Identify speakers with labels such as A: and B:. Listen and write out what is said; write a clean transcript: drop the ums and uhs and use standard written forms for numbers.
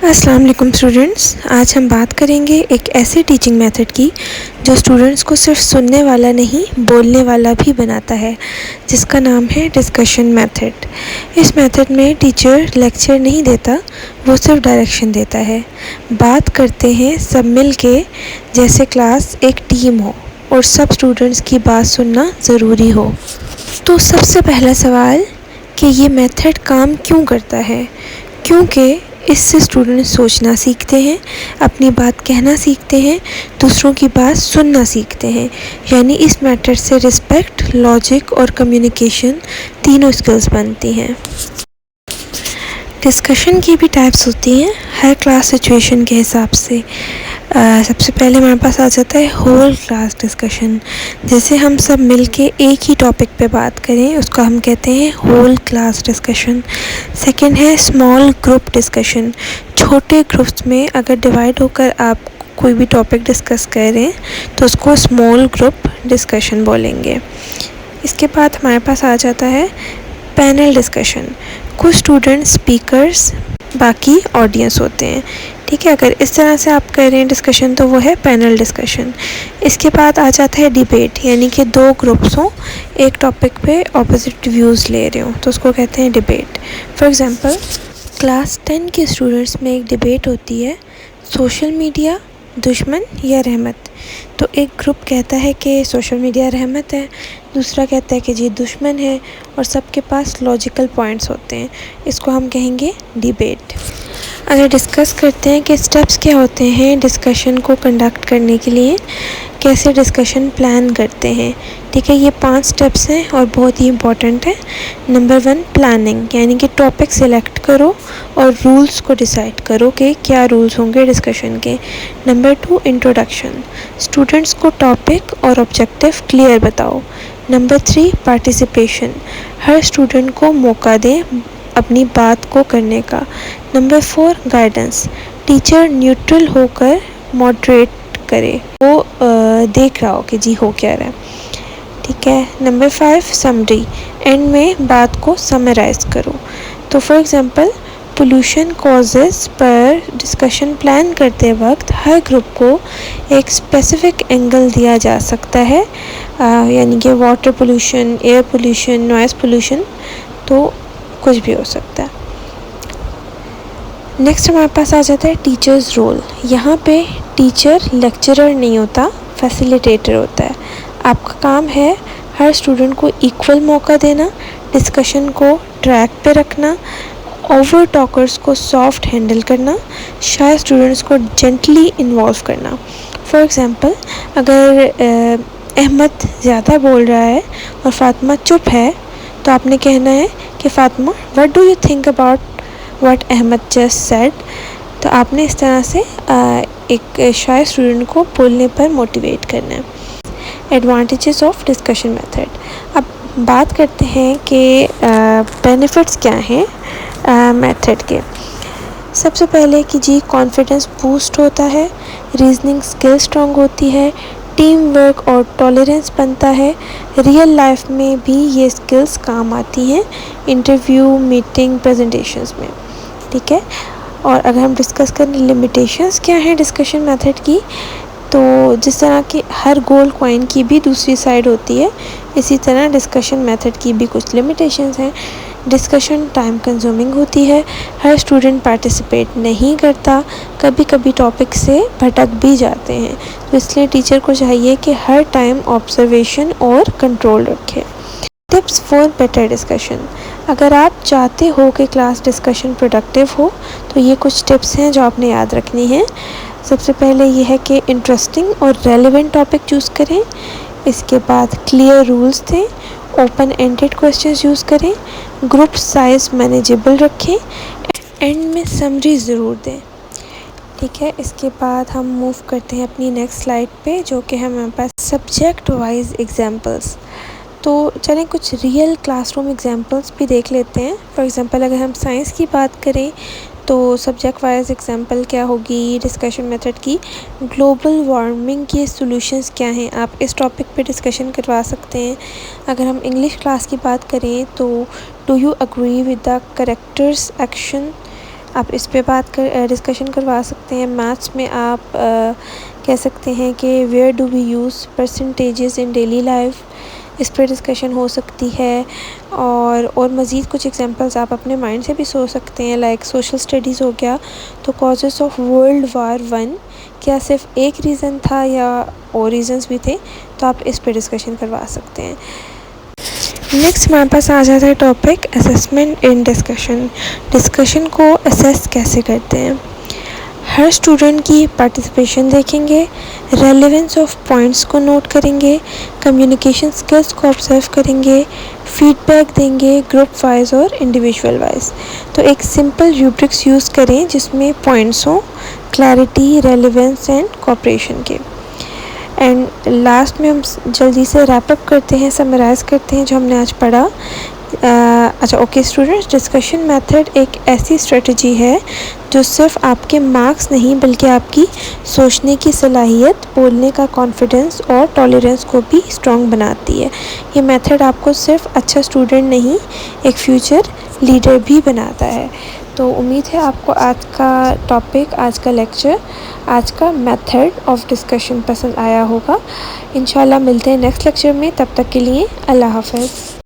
A: अस्सलाम वालेकुम स्टूडेंट्स। आज हम बात करेंगे एक ऐसे टीचिंग मेथड की जो स्टूडेंट्स को सिर्फ सुनने वाला नहीं बोलने वाला भी बनाता है, जिसका नाम है डिस्कशन मेथड। इस मेथड में टीचर लेक्चर नहीं देता, वो सिर्फ डायरेक्शन देता है। बात करते हैं सब मिल के, जैसे क्लास एक टीम हो और सब स्टूडेंट्स की बात सुनना ज़रूरी हो। तो सबसे पहला सवाल कि ये मेथड काम क्यों करता है? क्योंकि इससे स्टूडेंट सोचना सीखते हैं, अपनी बात कहना सीखते हैं, दूसरों की बात सुनना सीखते हैं। यानी इस मेथड से रिस्पेक्ट, लॉजिक और कम्युनिकेशन तीनों स्किल्स बनती हैं। डिस्कशन की भी टाइप्स होती हैं हर क्लास सिचुएशन के हिसाब से। सबसे पहले हमारे पास आ जाता है होल क्लास डिस्कशन। जैसे हम सब मिलके एक ही टॉपिक पे बात करें, उसको हम कहते हैं होल क्लास डिस्कशन। सेकंड है स्मॉल ग्रुप डिस्कशन। छोटे ग्रुप्स में अगर डिवाइड होकर आप कोई भी टॉपिक डिस्कस कर रहे हैं तो उसको स्मॉल ग्रुप डिस्कशन बोलेंगे। इसके बाद हमारे पास आ जाता है पैनल डिस्कशन। कुछ स्टूडेंट स्पीकर्स, बाकी ऑडियंस होते हैं। ठीक है, अगर इस तरह से आप कर रहे हैं डिस्कशन तो वो है पैनल डिस्कशन। इसके बाद आ जाता है डिबेट, यानी कि दो ग्रुप्स हों, एक टॉपिक पे ऑपोजिट व्यूज़ ले रहे हों तो उसको कहते हैं डिबेट। फॉर एग्ज़ाम्पल क्लास 10 के स्टूडेंट्स में एक डिबेट होती है, सोशल मीडिया दुश्मन या रहमत। तो एक ग्रुप कहता है कि सोशल मीडिया रहमत है, दूसरा कहता है कि जी दुश्मन है, और सबके पास लॉजिकल पॉइंट्स होते हैं। इसको हम कहेंगे डिबेट। अगर डिस्कस करते हैं कि स्टेप्स क्या होते हैं डिस्कशन को कंडक्ट करने के लिए, कैसे डिस्कशन प्लान करते हैं। ठीक है, ये 5 स्टेप्स हैं और बहुत ही इम्पॉर्टेंट है। नंबर 1 प्लानिंग, यानी कि टॉपिक सिलेक्ट करो और रूल्स को डिसाइड करो कि क्या रूल्स होंगे डिस्कशन के। नंबर 2 इंट्रोडक्शन, स्टूडेंट्स को टॉपिक और ऑब्जेक्टिव क्लियर बताओ। नंबर 3 पार्टिसिपेशन, हर स्टूडेंट को मौका दें अपनी बात को करने का। नंबर 4 गाइडेंस, टीचर न्यूट्रल होकर मॉडरेट करे, वो देख रहा हो कि जी हो क्या रहा है। ठीक है। नंबर 5 समरी, एंड में बात को समराइज़ करो। तो फॉर एग्ज़ाम्पल पोल्यूशन कॉजेज़ पर डिस्कशन प्लान करते वक्त हर ग्रुप को एक स्पेसिफिक एंगल दिया जा सकता है, यानी कि water pollution, air pollution, noise pollution, तो कुछ भी हो सकता है। नेक्स्ट हमारे पास आ जाता है टीचर्स रोल। यहाँ पे टीचर लेक्चरर नहीं होता, फैसिलिटेटर होता है। आपका काम है हर स्टूडेंट को इक्वल मौका देना, डिस्कशन को ट्रैक पे रखना, ओवर टॉकर्स को सॉफ्ट हैंडल करना, शायद स्टूडेंट्स को जेंटली इन्वॉल्व करना। फॉर एग्ज़ाम्पल अगर अहमद ज़्यादा बोल रहा है और फातिमा चुप है तो आपने कहना है कि Fatima what do you think about what Ahmed just said. तो आपने इस तरह से एक शायद स्टूडेंट को बोलने पर मोटिवेट करना है। एडवांटेजेस ऑफ डिस्कशन मेथड, अब बात करते हैं कि बेनिफिट्स क्या हैं मेथड के। सबसे पहले कि जी कॉन्फिडेंस बूस्ट होता है, रीजनिंग स्किल स्ट्रॉन्ग होती है, टीम वर्क और टॉलरेंस बनता है, रियल लाइफ में भी ये स्किल्स काम आती हैं, इंटरव्यू, मीटिंग, प्रेजेंटेशंस में। ठीक है। और अगर हम डिस्कस करें लिमिटेशंस क्या हैं डिस्कशन मेथड की, तो जिस तरह कि हर गोल्ड कॉइन की भी दूसरी साइड होती है, इसी तरह डिस्कशन मेथड की भी कुछ लिमिटेशंस हैं। डिस्कशन टाइम कंज्यूमिंग होती है, हर स्टूडेंट पार्टिसिपेट नहीं करता, कभी कभी टॉपिक से भटक भी जाते हैं, तो इसलिए टीचर को चाहिए कि हर टाइम ऑब्जर्वेशन और कंट्रोल रखे। टिप्स फॉर बेटर डिस्कशन, अगर आप चाहते हो कि क्लास डिस्कशन प्रोडक्टिव हो तो ये कुछ टिप्स हैं जो आपने याद रखनी है। सबसे पहले ये है कि इंटरेस्टिंग और रेलेवेंट टॉपिक चूज़ करें। इसके बाद क्लियर रूल्स दें, ओपन एंडेड क्वेश्चंस यूज़ करें, ग्रुप साइज़ मैनेजेबल रखें, एंड में समरी ज़रूर दें। ठीक है। इसके बाद हम मूव करते हैं अपनी नेक्स्ट स्लाइड पे, जो कि है हमारे पास सब्जेक्ट वाइज एग्जांपल्स। तो चलें कुछ रियल क्लासरूम एग्जांपल्स भी देख लेते हैं। फॉर एग्ज़ाम्पल अगर हम साइंस की बात करें तो सब्जेक्ट वाइज एग्जांपल क्या होगी डिस्कशन मेथड की, ग्लोबल वार्मिंग के सॉल्यूशंस क्या हैं, आप इस टॉपिक पे डिस्कशन करवा सकते हैं। अगर हम इंग्लिश क्लास की बात करें तो do you agree with the characters action आप इस पे डिस्कशन करवा सकते हैं। मैथ्स में आप कह सकते हैं कि where do we use percentages in daily life, इस पर डिस्कशन हो सकती है। और मज़ीद कुछ एग्जांपल्स आप अपने माइंड से भी सोच सकते हैं, लाइक सोशल स्टडीज़ हो गया तो कॉजेज़ ऑफ वर्ल्ड वार 1 क्या सिर्फ एक रीज़न था या और रीज़न्स भी थे, तो आप इस पर डिस्कशन करवा सकते हैं। नेक्स्ट हमारे पास आ जाता है topic assessment in discussion. Discussion को असेस कैसे करते हैं। हर स्टूडेंट की पार्टिसिपेशन देखेंगे, रेलेवेंस ऑफ पॉइंट्स को नोट करेंगे, कम्युनिकेशन स्किल्स को ऑब्जर्व करेंगे, फीडबैक देंगे ग्रुप वाइज और इंडिविजुअल वाइज। तो एक सिंपल रूब्रिक्स यूज़ करें जिसमें पॉइंट्स हों, क्लैरिटी, रेलेवेंस एंड कोऑपरेशन के। एंड लास्ट में हम जल्दी से रैप अप करते हैं, समराइज़ करते हैं जो हमने आज पढ़ा। अच्छा ओके स्टूडेंट्स, डिस्कशन मेथड एक ऐसी स्ट्रेटजी है जो सिर्फ आपके मार्क्स नहीं बल्कि आपकी सोचने की सलाहियत, बोलने का कॉन्फिडेंस और टॉलरेंस को भी स्ट्रॉन्ग बनाती है। ये मेथड आपको सिर्फ अच्छा स्टूडेंट नहीं, एक फ्यूचर लीडर भी बनाता है। तो उम्मीद है आपको आज का टॉपिक, आज का लेक्चर, आज का मेथड ऑफ डिस्कशन पसंद आया होगा। इंशाल्लाह मिलते हैं नेक्स्ट लेक्चर में, तब तक के लिए अल्लाह हाफ़िज़।